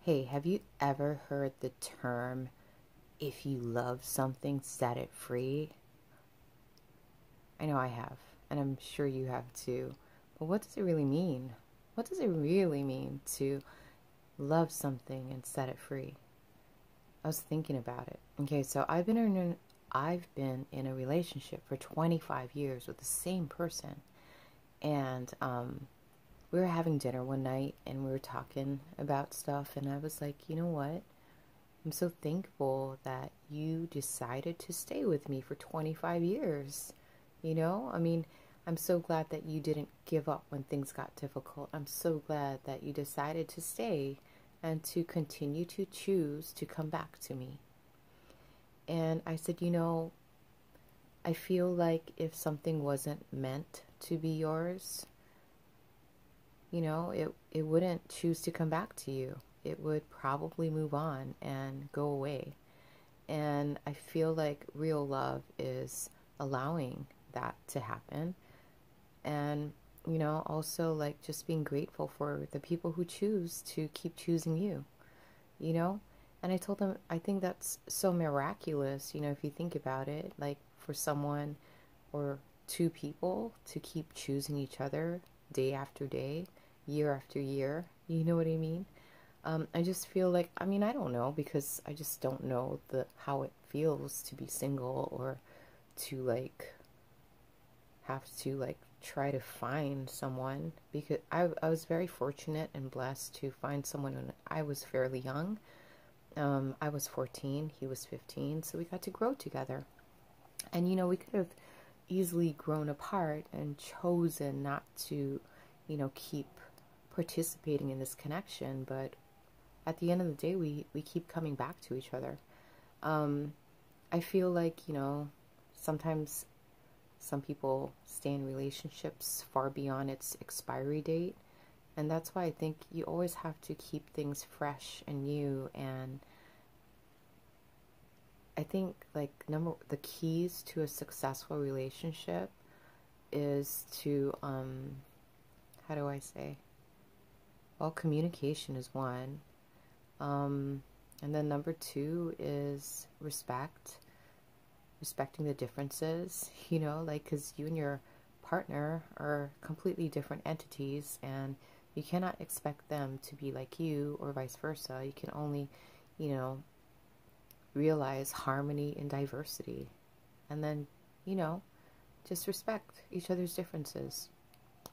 Hey, have you ever heard the term, if you love something, set it free? I know I have, and I'm sure you have too. But what does it really mean? What does it really mean to love something and set it free? I was thinking about it. Okay, so I've been in a relationship for 25 years with the same person. And we were having dinner one night and we were talking about stuff, and I was like, you know what? I'm so thankful that you decided to stay with me for 25 years. I mean, I'm so glad that you didn't give up when things got difficult. I'm so glad that you decided to stay and to continue to choose to come back to me. And I said, I feel like if something wasn't meant to be yours, it wouldn't choose to come back to you. It would probably move on and go away. And I feel like real love is allowing that to happen. And, also like just being grateful for the people who choose to keep choosing you, you know? And I told them, I think that's so miraculous, if you think about it, like for someone or two people to keep choosing each other day after day, year after year. You know what I mean? I just feel like, I mean, I don't know, because I just don't know how it feels to be single, or to like have to like try to find someone, because I was very fortunate and blessed to find someone when I was fairly young. I was 14, he was 15, so we got to grow together. And we could have easily grown apart and chosen not to, keep participating in this connection, but at the end of the day, we keep coming back to each other. I feel like, sometimes some people stay in relationships far beyond its expiry date. And that's why I think you always have to keep things fresh and new. And I think like the keys to a successful relationship is to, how do I say? Well, communication is one. And then number two is respecting the differences, like, because you and your partner are completely different entities, and you cannot expect them to be like you or vice versa. You can only, you know, realize harmony in diversity. And then, just respect each other's differences.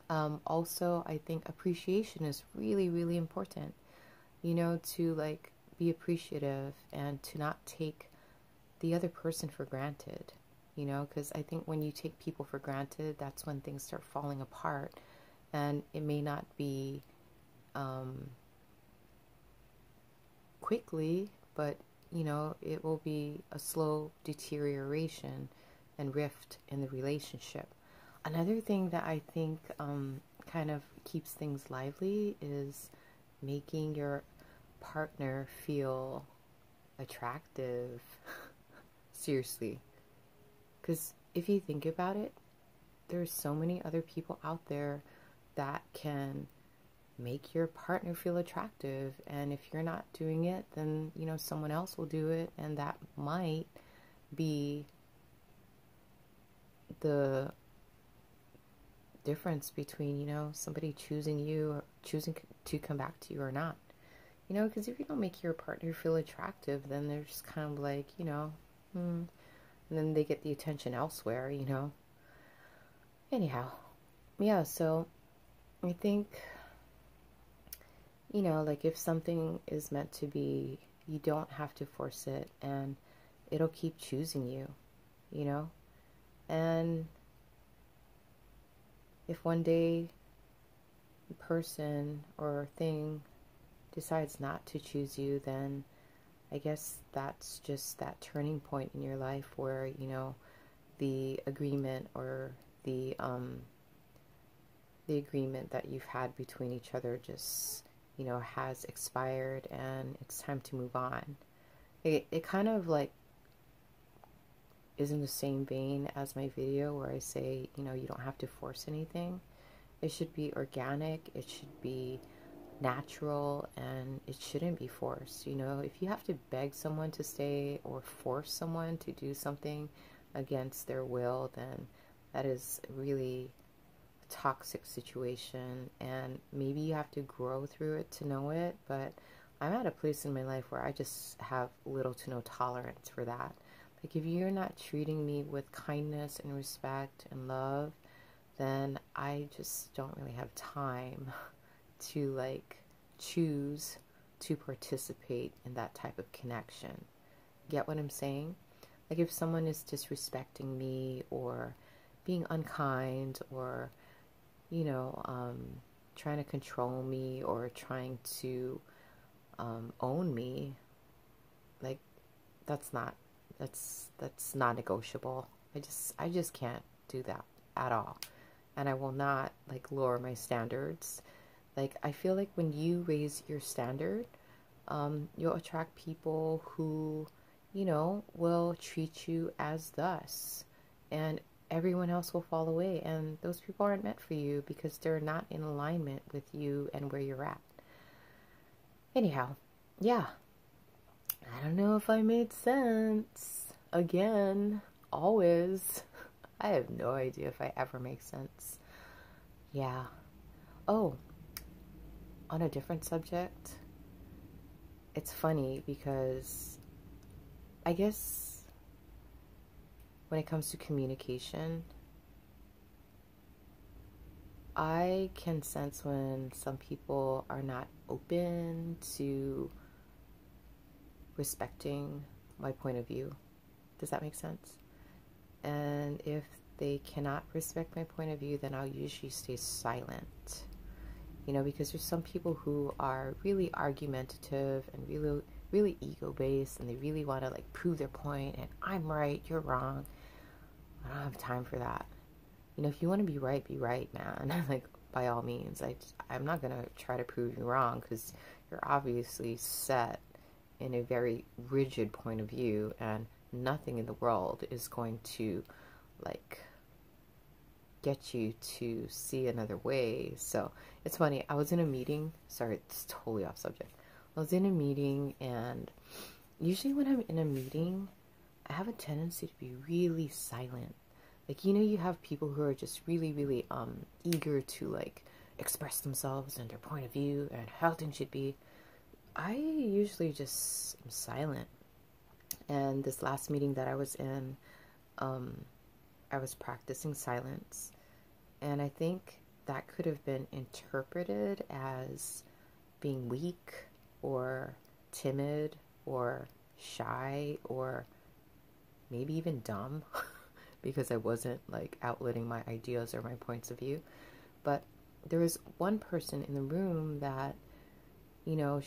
Also, I think appreciation is really, really important, to like be appreciative and to not take the other person for granted, because I think when you take people for granted, that's when things start falling apart. And it may not be quickly, but, it will be a slow deterioration and rift in the relationship. Another thing that I think kind of keeps things lively is making your partner feel attractive. Seriously. Because if you think about it, there's so many other people out there that can make your partner feel attractive. And if you're not doing it, then, someone else will do it. And that might be the difference between, somebody choosing you or choosing to come back to you or not. Because if you don't make your partner feel attractive, then they're just kind of like, and then they get the attention elsewhere, Anyhow, yeah, so I think, like if something is meant to be, you don't have to force it, and it'll keep choosing you, And if one day a person or thing decides not to choose you, then I guess that's just that turning point in your life where, the agreement or the agreement that you've had between each other just, has expired, and it's time to move on. It kind of like is in the same vein as my video where I say, you don't have to force anything. It should be organic. It should be natural and it shouldn't be forced. You know, if you have to beg someone to stay or force someone to do something against their will, then that is really a toxic situation, and maybe you have to grow through it to know it. But I'm at a place in my life where I just have little to no tolerance for that. Like, if you're not treating me with kindness and respect and love, then I just don't really have time to like choose to participate in that type of connection. Get what I'm saying? Like, if someone is disrespecting me or being unkind or, you know, trying to control me or trying to own me, like, that's not negotiable. I just can't do that at all. And I will not like lower my standards. Like, I feel like when you raise your standard, you'll attract people who, you know, will treat you as thus, and everyone else will fall away, and those people aren't meant for you because they're not in alignment with you and where you're at. Anyhow, yeah, I don't know if I made sense. Again, always. I have no idea if I ever make sense. Yeah. Oh, on a different subject, it's funny because I guess when it comes to communication, I can sense when some people are not open to respecting my point of view. Does that make sense? And if they cannot respect my point of view, then I'll usually stay silent. You know, because there's some people who are really argumentative and really, really ego-based, and they really want to like prove their point, and I'm right, you're wrong. I don't have time for that. You know, if you want to be right, man. Like, by all means. I'm not going to try to prove you wrong, because you're obviously set in a very rigid point of view, and nothing in the world is going to like get you to see another way. So it's funny, I was in a meeting, sorry, it's totally off subject. I was in a meeting, and usually when I'm in a meeting, I have a tendency to be really silent. Like, you know, you have people who are just really, really eager to like express themselves and their point of view and how things should be. I usually just am silent. And this last meeting that I was in, I was practicing silence. And I think that could have been interpreted as being weak or timid or shy or maybe even dumb because I wasn't like outletting my ideas or my points of view. But there was one person in the room that, you know,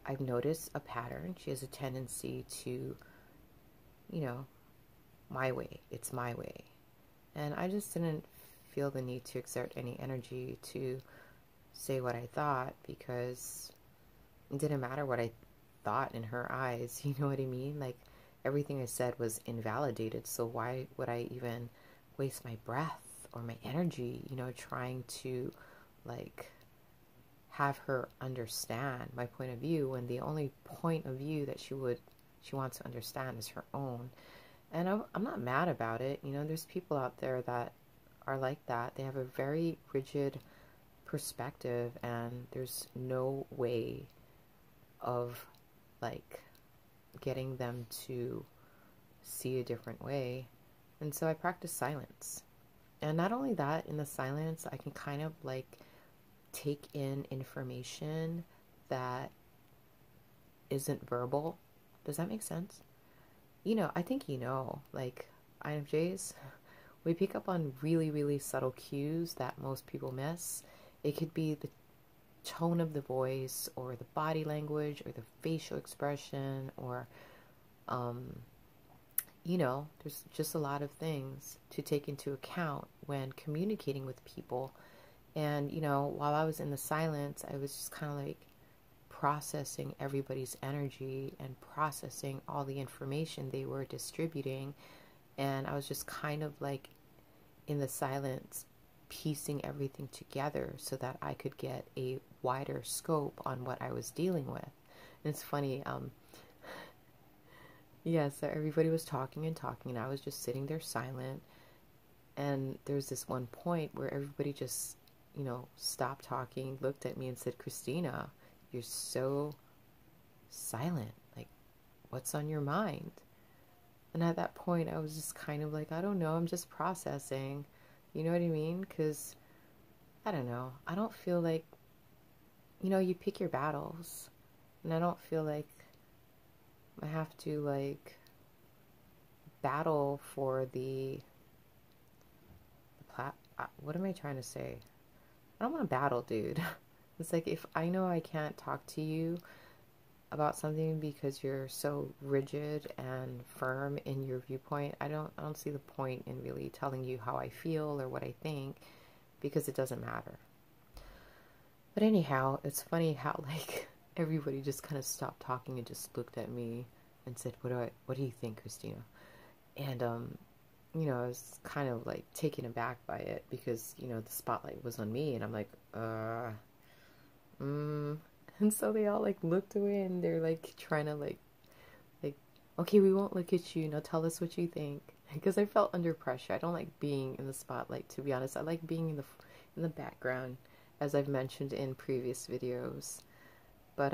I've noticed a pattern. She has a tendency to, you know, my way. It's my way. And I just didn't feel the need to exert any energy to say what I thought, because it didn't matter what I thought in her eyes. You know what I mean? Like, everything I said was invalidated. So why would I even waste my breath or my energy, you know, trying to like have her understand my point of view, when the only point of view that she wants to understand is her own. And I'm not mad about it. You know, there's people out there that are like that. They have a very rigid perspective, and there's no way of like getting them to see a different way. And so I practice silence. And not only that, in the silence, I can kind of like take in information that isn't verbal. Does that make sense? You know, I think, you know, like INFJs, we pick up on really, really subtle cues that most people miss. It could be the tone of the voice or the body language or the facial expression or, you know, there's just a lot of things to take into account when communicating with people. And, you know, while I was in the silence, I was just kind of like processing everybody's energy and processing all the information they were distributing. And I was just kind of like in the silence, piecing everything together so that I could get a wider scope on what I was dealing with. And it's funny, yeah, so everybody was talking and talking, and I was just sitting there silent. And there's this one point where everybody just, stopped talking, looked at me and said, Christina, you're so silent. Like, what's on your mind? And at that point, I was just kind of like, I don't know, I'm just processing. You know what I mean? Because, I don't know, I don't feel like, you pick your battles. And I don't feel like I have to, like, battle for what am I trying to say? I don't want to battle, dude. It's like, if I know I can't talk to you about something because you're so rigid and firm in your viewpoint, I don't see the point in really telling you how I feel or what I think, because it doesn't matter. But anyhow, it's funny how, like, everybody just kind of stopped talking and just looked at me and said, what do you think, Christina? And I was kind of like taken aback by it, because the spotlight was on me, and I'm like, and so they all like looked away, and they're like trying to like, okay, we won't look at you, now tell us what you think. Because I felt under pressure. I don't like being in the spotlight, to be honest. I like being in the background, as I've mentioned in previous videos. But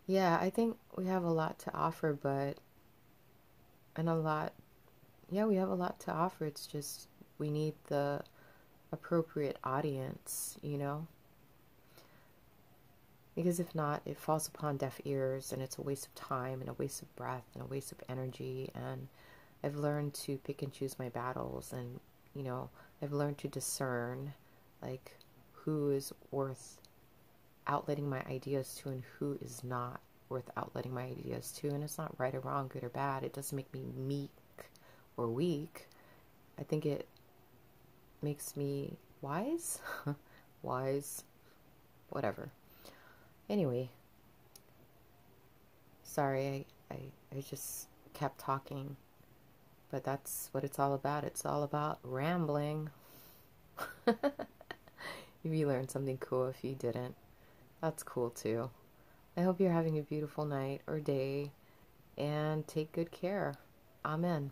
yeah, I think we have a lot to offer, we have a lot to offer. It's just we need the appropriate audience, Because if not, it falls upon deaf ears, and it's a waste of time and a waste of breath and a waste of energy. And I've learned to pick and choose my battles, and, I've learned to discern, like, who is worth outletting my ideas to and who is not worth outletting my ideas to. And it's not right or wrong, good or bad. It doesn't make me meek or weak. I think it makes me wise. Wise. Whatever. Anyway, sorry, I just kept talking, but that's what it's all about. It's all about rambling. If you learned something cool, if you didn't, that's cool too. I hope you're having a beautiful night or day, and take good care. Amen.